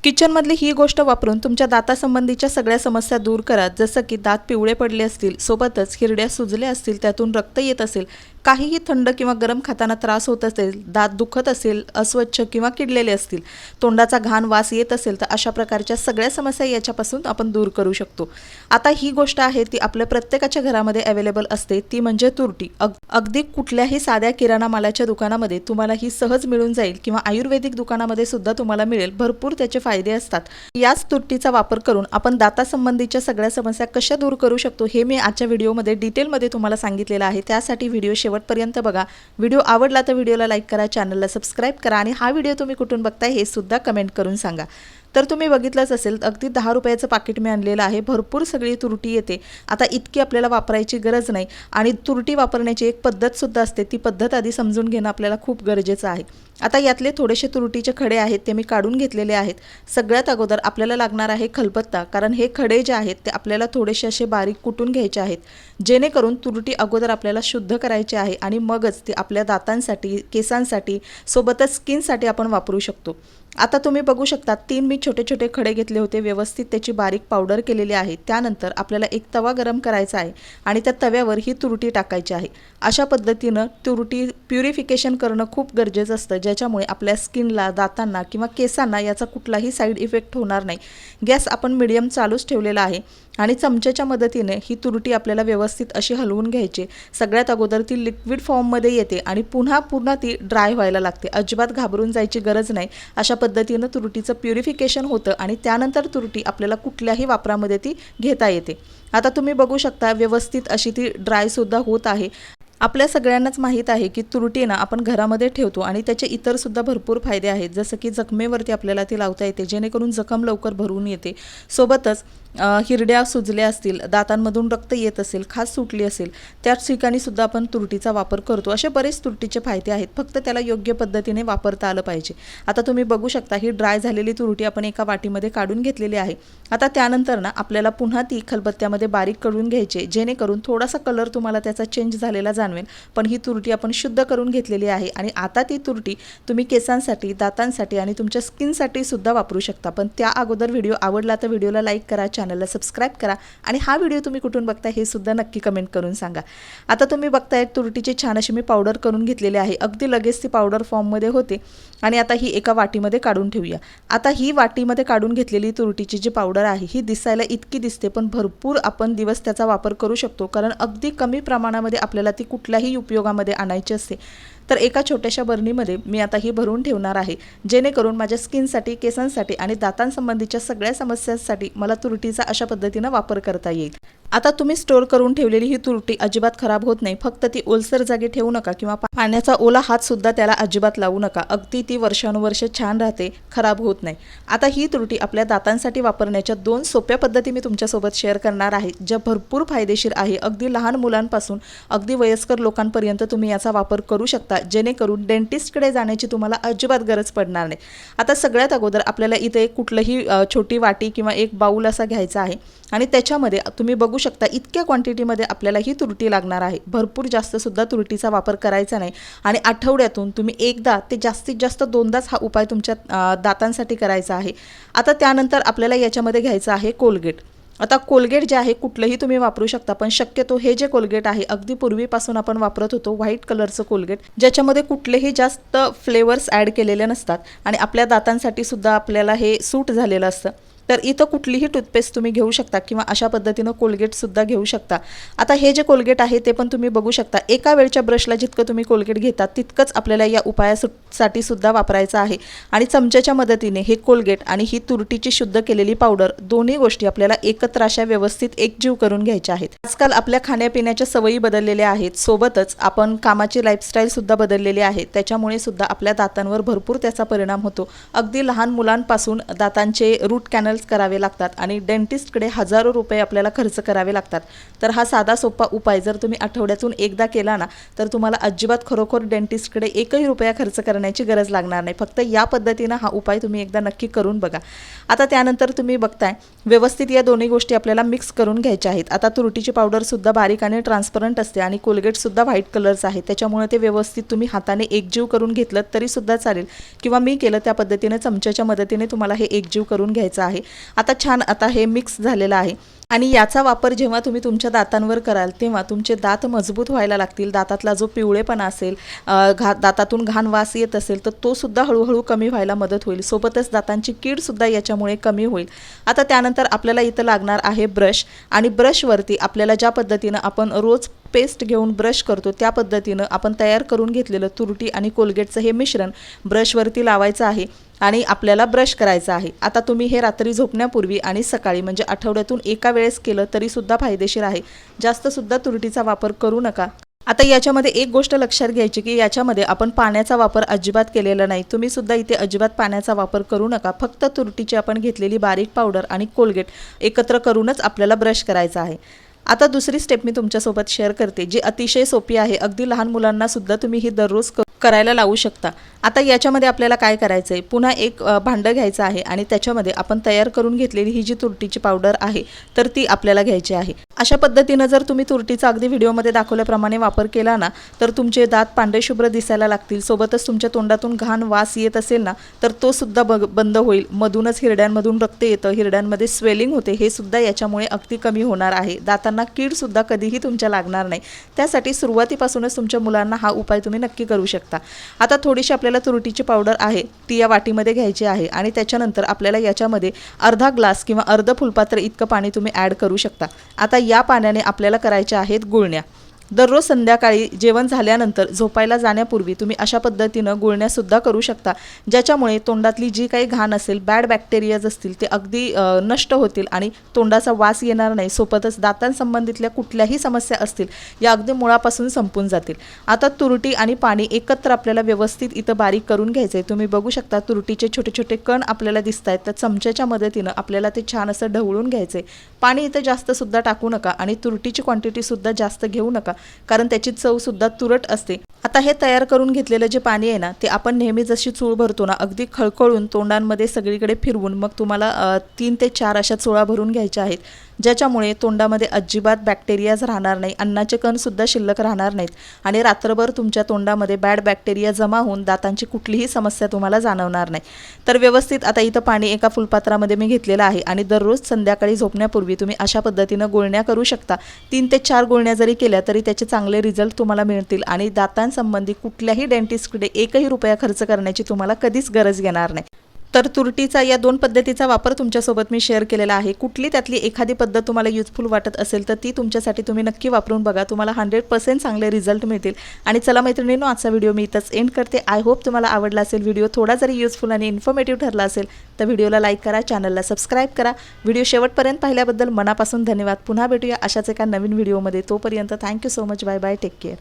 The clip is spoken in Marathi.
किचनमधली ही गोष्ट वापरून तुमच्या दातासंबंधीच्या सगळ्या समस्या दूर करा। जसं की दात पिवळे पडले असतील, सोबतच हिरड्या सुजल्या असतील, त्यातून रक्त येत असेल, काहीही थंड किंवा गरम खाताना त्रास होत असेल, दात दुखत असेल, अस्वच्छ किंवा किडलेले असतील, तोंडाचा घाण वास येत असेल, तर अशा प्रकारच्या सगळ्या समस्या याच्यापासून आपण दूर करू शकतो। आता ही गोष्ट आहे ती आपल्या प्रत्येकाच्या घरामध्ये अवेलेबल असते, ती म्हणजे तुरटी। अगदी कुठल्याही साध्या किराणा मालाच्या दुकानामध्ये तुम्हाला ही सहज मिळून जाईल किंवा आयुर्वेदिक दुकानामध्ये सुद्धा तुम्हाला मिळेल। भरपूर त्याचे फायदे असतात। याच तुरटीचा वापर करून आपण दातासंबंधीच्या सगळ्या समस्या कशा दूर करू शकतो हे मी आजच्या व्हिडिओमध्ये डिटेलमध्ये तुम्हाला सांगितलेलं आहे। त्यासाठी व्हिडिओ शेवटपर्यंत बघा। व्हिडिओ आवडला तर व्हिडिओला लाईक करा, चॅनलला सबस्क्राइब करा आणि हा व्हिडिओ तुम्ही कुठून बघताय हे सुद्धा कमेंट करून सांगा। तर तुम्ही बघितलंच असेल, अगदी 10 रुपयाचं पाकिट मी आणलेलं आहे। भरपूर सगळी तुरटी येते। आता इतकी आपल्याला वापरायची गरज नाही आणि तुरटी वापरण्याची एक पद्धत सुद्धा असते, ती पद्धत आधी समजून घेणं आपल्याला खूप गरजेचं आहे। आता यातले थोडेसे तुरटीचे खडे आहेत ते मी काढून घेतलेले आहेत। सगळ्यात अगोदर आपल्याला लागणार आहे खलबत्ता, कारण हे खडे जे आहेत ते आपल्याला थोडेसे असे बारीक कुटून घ्यायचे आहेत, जेणेकरून तुरटी अगोदर आपल्याला शुद्ध करायची आहे आणि मगच ती आपल्या दातांसाठी, केसांसाठी, सोबतच स्किनसाठी आपण वापरू शकतो। आता तुम्ही बघू शकता 3 मी छोटे छोटे खडे घेतले होते, व्यवस्थित त्याची बारीक पावडर केलेली आहे। त्यानंतर आपल्याला एक तवा गरम करायचा आहे आणि त्या तव्यावर ही तुरटी टाकायची आहे। अशा पद्धतीनं तुरटी प्युरिफिकेशन करणं खूप गरजेचं असतं, ज्याच्यामुळे आपल्या स्किनला, दातांना किंवा केसांना याचा कुठलाही साईड इफेक्ट होणार नाही। गॅस आपण मीडियम चालूच ठेवलेला आहे आणि चमच्याच्या मदतीने ही तुरटी आपल्याला व्यवस्थित अशी हलवून घ्यायची। सगळ्यात अगोदर ती लिक्विड फॉर्ममध्ये येते आणि पुन्हा ती ड्राय व्हायला लागते। अजिबात घाबरून जायची गरज नाही। अशा पद्धतीनं तुरटीचं प्युरिफिकेशन होतं आणि त्यानंतर तुरटी आपल्याला कुठल्याही वापरामध्ये ती घेता येते। आता तुम्ही बघू शकता व्यवस्थित अशी ती ड्रायसुद्धा होत आहे। आपल्या सगळ्यांनाच माहीत आहे की तुरटी ना आपण घरामध्ये ठेवतो आणि त्याचे इतर सुद्धा भरपूर फायदे आहेत, जसं की जखमेवरती आपल्याला ती लावता येते, जेणेकरून जखम लवकर भरून येते। सोबतच हिरड्या सुजल्या असतील, दातांमधून रक्त येत असेल, खाज सुटली असेल, त्याच ठिकाणी सुद्धा आपण तुरटीचा वापर करतो। असे बरेच तुरटीचे फायदे आहेत, फक्त त्याला योग्य पद्धतीने वापरता आलं पाहिजे। आता तुम्ही बघू शकता ही ड्राय झालेली तुरटी आपण एका वाटीमध्ये काढून घेतलेली आहे। आता त्यानंतर ना आपल्याला पुन्हा ती खलबत्त्यामध्ये बारीक करून घ्यायचे, जेणेकरून थोडासा कलर तुम्हाला त्याचा चेंज झालेला जाणवेल, पण ही तुरटी आपण शुद्ध करून घेतलेली आहे आणि आता ती तुरटी तुम्ही केसांसाठी, दातांसाठी आणि तुमच्या स्किनसाठी सुद्धा वापरू शकता। पण त्या अगोदर व्हिडिओ आवडला तर व्हिडिओला लाईक करा, चॅनलला सबस्क्राइब करा आणि हा व्हिडिओ तुम्ही कुठून बघताय हे सुद्धा नक्की कमेंट करून सांगा। आता तुम्ही बघताय तुरटीची छान अशी मी पावडर करून घेतलेली आहे। अगदी लगेच ती पावडर फॉर्ममध्ये होते आणि आता ही एका वाटीमध्ये काढून ठेवूया। आता ही वाटीमध्ये काढून घेतलेली तुरटीची जी पावडर आहे ही दिसायला इतकी दिसते, पण भरपूर आपण दिवस त्याचा वापर करू शकतो, कारण अगदी कमी प्रमाणामध्ये आपल्याला ती कुठल्याही उपयोगामध्ये आणायची असते। तर एका छोट्याशा बरणीमध्ये मी आता ही भरून ठेवणार आहे, जेणेकरून माझ्या स्किनसाठी, केसांसाठी आणि दातांसंबंधीच्या सगळ्या समस्यांसाठी मला तुरटीचा अशा पद्धतीनं वापर करता येईल। आता तुम्ही स्टोर करून ठेवलेली ही तुरटी अजिबात खराब होत नाही, फक्त ती ओलसर जागी ठेवू नका किंवा पाण्याचा ओला हात सुद्धा त्याला अजिबात लावू नका। अगदी ती वर्षानुवर्षे छान राहते, खराब होत नाही। आता ही तुरटी आपल्या दातांसाठी वापरण्याच्या 2 सोप्या पद्धती मी तुमच्यासोबत शेअर करणार आहे, ज्या भरपूर फायदेशीर आहे। अगदी लहान मुलांपासून अगदी वयस्कर लोकांपर्यंत तुम्ही याचा वापर करू शकता, जेणेकरून डेंटिस्टकडे जाण्याची तुम्हाला अजिबात गरज पडणार नाही। आता सगळ्यात अगोदर आपल्याला इथे कुठलंही छोटी वाटी किंवा एक बाउल असा घ्यायचा आहे आणि त्याच्यामध्ये तुम्ही बघू शकता इतक्या क्वांटिटीमध्ये आपल्याला ही तुरटी लागणार आहे। भरपूर जास्त सुद्धा तुरटीचा वापर करायचा नाही आणि आठवड्यातून तुम्ही एकदा ते जास्तीत जास्त 2दाच हा उपाय तुमच्या दातांसाठी करायचा आहे। आता त्यानंतर आपल्याला याच्यामध्ये घ्यायचं आहे कोलगेट। आता कोलगेट जे आहे कुठलंही तुम्ही वापरू शकता, पण शक्यतो हे जे कोलगेट आहे अगदी पूर्वीपासून आपण वापरत होतो व्हाईट कलरचं कोलगेट, ज्याच्यामध्ये कुठलेही जास्त फ्लेवर्स ॲड केलेले नसतात आणि आपल्या दातांसाठी सुद्धा आपल्याला हे सूट झालेलं असतं। तर इथं कुठलीही टूथपेस्ट तुम्ही घेऊ शकता किंवा अशा पद्धतीनं कोलगेटसुद्धा घेऊ शकता। आता हे जे कोलगेट आहे ते पण तुम्ही बघू शकता, एका वेळच्या ब्रशला जितकं तुम्ही कोलगेट घेता तितकंच आपल्याला या उपायासाठी सुद्धा वापरायचं आहे आणि चमच्याच्या मदतीने हे कोलगेट आणि ही तुरटीची शुद्ध केलेली पावडर दोन्ही गोष्टी आपल्याला एकत्र अशा व्यवस्थित एकजीव करून घ्यायच्या आहेत। आजकाल आपल्या खाण्यापिण्याच्या सवयी बदललेल्या आहेत, सोबतच आपण कामाची लाईफस्टाईल सुद्धा बदललेली आहे, त्याच्यामुळे सुद्धा आपल्या दातांवर भरपूर त्याचा परिणाम होतो। अगदी लहान मुलांपासून दातांचे रूट कॅनल चॅनल्स करावे लागतात आणि डेंटिस्टकडे हजारो रुपये आपल्याला खर्च करावे लागतात. तर हा साधा सोपा उपाय जर तुम्ही आठवड्यातून एकदा केला ना तर तुम्हाला अजिबात खरोखर डेंटिस्टकडे एकही रुपया खर्च करण्याची गरज लागणार नाही. फक्त या पद्धतीनं हा उपाय तुम्ही एकदा नक्की करून बघा. आता त्यानंतर तुम्ही बघताय व्यवस्थित या दोन्ही गोष्टी आपल्याला मिक्स करून घ्यायच्या आहेत. आता तुरटीची पावडरसुद्धा बारीक आणि ट्रान्सपरंट असते आणि कोलगेटसुद्धा व्हाईट कलरचं आहे, त्याच्यामुळे ते व्यवस्थित तुम्ही हाताने एकजीव करून घेतलं तरीसुद्धा चालेल किंवा मी केलं त्या पद्धतीने चमच्याच्या मदतीने तुम्हाला हे एकजीव करून घ्यायचं आहे. आता छान आता हे मिक्स झालेलं आहे आणि याचा वापर जेव्हा तुम्ही तुमच्या दातांवर कराल तेव्हा तुमचे दात मजबूत व्हायला लागतील. दातातला जो पिवळेपणा असेल, दातातून घाण वास येत असेल तर तो सुद्धा हळूहळू कमी व्हायला मदत होईल. सोबतच दातांची कीडसुद्धा याच्यामुळे कमी होईल. आता त्यानंतर आपल्याला इथं लागणार आहे ब्रश आणि ब्रशवरती आपल्याला ज्या पद्धतीनं आपण रोज पेस्ट घेऊन ब्रश करतो त्या पद्धतीनं आपण तयार करून घेतलेलं तुरटी आणि कोलगेटचं हे मिश्रण ब्रशवरती लावायचं आहे आणि आपल्याला ब्रश करायचा आहे. आता तुम्ही हे रात्री झोपण्यापूर्वी आणि सकाळी म्हणजे आठवड्यातून एका वेळेस केलं तरीसुद्धा फायदेशीर आहे. जास्तसुद्धा तुरटीचा वापर करू नका. आता याच्यामध्ये एक गोष्ट लक्षात घ्यायची की याच्यामध्ये आपण पाण्याचा वापर अजिबात केलेला नाही. तुम्ही सुद्धा इथे अजिबात पाण्याचा वापर करू नका. फक्त तुरटीची आपण घेतलेली बारीक पावडर आणि कोलगेट एकत्र करूनच आपल्याला ब्रश करायचा आहे. आता दुसरी स्टेप मी तुमच्यासोबत शेअर करते जी अतिशय सोपी आहे. अगदी लहान मुलांना सुद्धा तुम्ही ही दररोज करायला लावू शकता. आता याच्यामध्ये आपल्याला काय करायचं आहे, पुन्हा एक भांडं घ्यायचं आहे आणि त्याच्यामध्ये आपण तयार करून घेतलेली ही जी तुरटीची पावडर आहे तर ती आपल्याला घ्यायची आहे. अशा पद्धतीनं जर तुम्ही तुरटीचा अगदी व्हिडिओमध्ये दाखवल्याप्रमाणे वापर केला ना तर तुमचे दात पांढरे शुभ्र दिसायला लागतील. सोबतच तुमच्या तोंडातून घाण वास येत असेल ना तर तो सुद्धा बंद होईल. मधूनच हिरड्यांमधून रक्त येतं, हिरड्यांमध्ये स्वेलिंग होते, हे सुद्धा याच्यामुळे अगदी कमी होणार आहे. दातांना कीडसुद्धा कधीही तुमच्या लागणार नाही. त्यासाठी सुरुवातीपासूनच तुमच्या मुलांना हा उपाय तुम्ही नक्की करू शकता. आता थोडीशी आपल्याला तुरटीची पावडर आहे ती या वाटीमध्ये घ्यायची आहे आणि त्याच्यानंतर आपल्याला याच्यामध्ये अर्धा ग्लास किंवा अर्ध फुलपात्र इतकं पाणी तुम्ही ॲड करू शकता. आता या पाण्याने आपल्याला करायच्या आहेत गुळण्या. दररोज संध्याकाळी जेवण झाल्यानंतर झोपायला जाण्यापूर्वी तुम्ही अशा पद्धतीनं गुळण्यासुद्धा करू शकता, ज्याच्यामुळे तोंडातली जी काही घाण असेल, बॅड बॅक्टेरियाज असतील ते अगदी नष्ट होतील आणि तोंडाचा वास येणार नाही. सोबतच दातांसंबंधितल्या कुठल्याही समस्या असतील या अगदी मुळापासून संपून जातील. आता तुरटी आणि पाणी एकत्र आपल्याला व्यवस्थित इथं बारीक करून घ्यायचं आहे. तुम्ही बघू शकता तुरटीचे छोटे छोटे कण आपल्याला दिसत आहेत. तर चमच्याच्या मदतीनं आपल्याला ते छान असं ढवळून घ्यायचं आहे. पाणी इथं जास्तसुद्धा टाकू नका आणि तुरटीची क्वांटिटीसुद्धा जास्त घेऊ नका कारण त्याची चवसुद्धा तुरट असते. आता हे तयार करून घेतलेलं जे पाणी आहे ना ते आपण नेहमी जशी चूळ भरतो ना अगदी खळखळून तोंडांमध्ये सगळीकडे फिरवून मग तुम्हाला 3 ते 4 अशा चुळा भरून घ्यायच्या आहेत, ज्याच्यामुळे तोंडामध्ये अजिबात बॅक्टेरियाज राहणार नाही, अन्नाचे कणसुद्धा शिल्लक राहणार नाहीत आणि रात्रभर तुमच्या तोंडामध्ये बॅड बॅक्टेरिया जमा होऊन दातांची कुठलीही समस्या तुम्हाला जाणवणार नाही. तर व्यवस्थित आता इथं पाणी एका फुलपात्रामध्ये मी घेतलेलं आहे आणि दररोज संध्याकाळी झोपण्यापूर्वी तुम्ही अशा पद्धतीनं गुळण्या करू शकता. 3 ते 4 गुळण्या जरी केल्या तरी त्याचे चांगले रिझल्ट तुम्हाला मिळतील आणि दातांसंबंधी कुठल्याही डेंटिस्टकडे एकही रुपया खर्च करण्याची तुम्हाला कधीच गरज येणार नाही. तर तुरटीचा या 2 पद्धतीचा वापर तुमच्यासोबत मी शेअर केलेला आहे. कुठली त्यातली एखादी पद्धत तुम्हाला युजफुल वाटत असेल तर ती तुमच्यासाठी तुम्ही नक्की वापरून बघा. तुम्हाला 100% चांगले रिझल्ट मिळतील. आणि चला मैत्रिणींनो, आजचा व्हिडिओ मी इथंच एंड करते. आय होप तुम्हाला आवडला असेल. व्हिडिओ थोडा जरी युजफुल आणि इन्फॉर्मेटिव्ह ठरला असेल तर व्हिडिओला लाईक करा, चॅनलला सबस्क्राईब करा. व्हिडिओ शेवटपर्यंत पाहिल्याबद्दल मनापासून धन्यवाद. पुन्हा भेटूया अशाच एका नवीन व्हिडिओमध्ये. तोपर्यंत thank you so much. Bye bye. Take care.